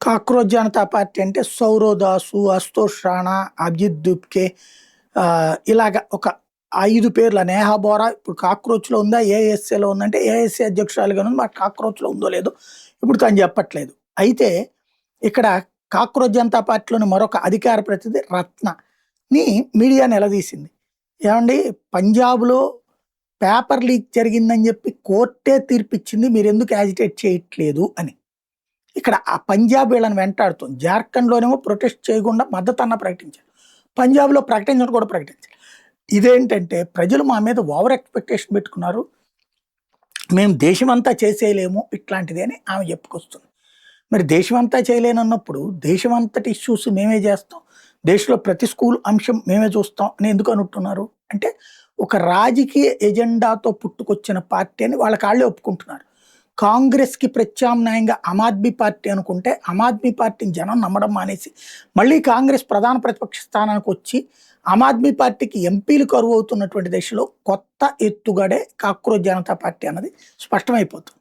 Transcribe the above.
Cockroach Janata party అంటే సౌరవ్ దాసు, అశుతోష్ రాణా, అభిజిత్ దుప్కే, ఇలాగ ఒక 5 పేర్ల నేహా బోరా ఇప్పుడు కాక్రోచ్‌లో ఉందా? ఏఎస్ఏలో ఉందంటే ఏఎస్ఏ అధ్యక్షురాలుగా ఉంది. మరి కాక్రోచ్‌లో ఉందో లేదో ఇప్పుడు తను చెప్పట్లేదు. అయితే ఇక్కడ కాక్రోచ్ జనతా పార్టీలోని మరొక అధికార ప్రతినిధి రత్నని మీడియా నిలదీసింది. ఏవండీ, పంజాబ్‌లో పేపర్ లీక్ జరిగిందని చెప్పి కోర్టే తీర్పిచ్చింది. మీరెందుకు యాజిటేట్ చేయట్లేదు అని. ఇక్కడ ఆ పంజాబ్ వీళ్ళని వెంటాడుతుంది. జార్ఖండ్‌లోనేమో ప్రొటెస్ట్ చేయకుండా మద్దతన్న ప్రకటించారు. పంజాబ్‌లో ప్రకటించడం కూడా ప్రకటించారు. ఇదేంటంటే ప్రజలు మా మీద ఓవర్ ఎక్స్‌పెక్టేషన్ పెట్టుకున్నారు. మేము దేశమంతా చేసేయలేము ఇట్లాంటిది అని ఆమె చెప్పుకొస్తుంది. మరి దేశమంతా చేయలేనన్నప్పుడు దేశమంతటి ఇష్యూస్ మేమే చేస్తాం. దేశంలో ప్రతి స్కూల్ అంశం మేమే చూస్తాం అని ఎందుకు అంటున్నారు? అంటే ఒక రాజకీయ ఎజెండాతో పుట్టుకొచ్చిన పార్టీ అని వాళ్ళకాళ్ళే ఒప్పుకుంటున్నారు. కాంగ్రెస్‌కి ప్రత్యామ్నాయంగా ఆమ్ ఆద్మీ పార్టీ అనుకుంటే, ఆమ్ ఆద్మీ పార్టీని జనం నమ్మడం మానేసి, మళ్ళీ కాంగ్రెస్ ప్రధాన ప్రతిపక్ష స్థానానికి వచ్చి, ఆమ్ ఆద్మీ పార్టీకి ఎంపీలు కరువవుతున్నటువంటి దశలో కొత్త ఎత్తుగడే కాక్రోచ్ జనతా పార్టీ అన్నది స్పష్టమైపోతుంది.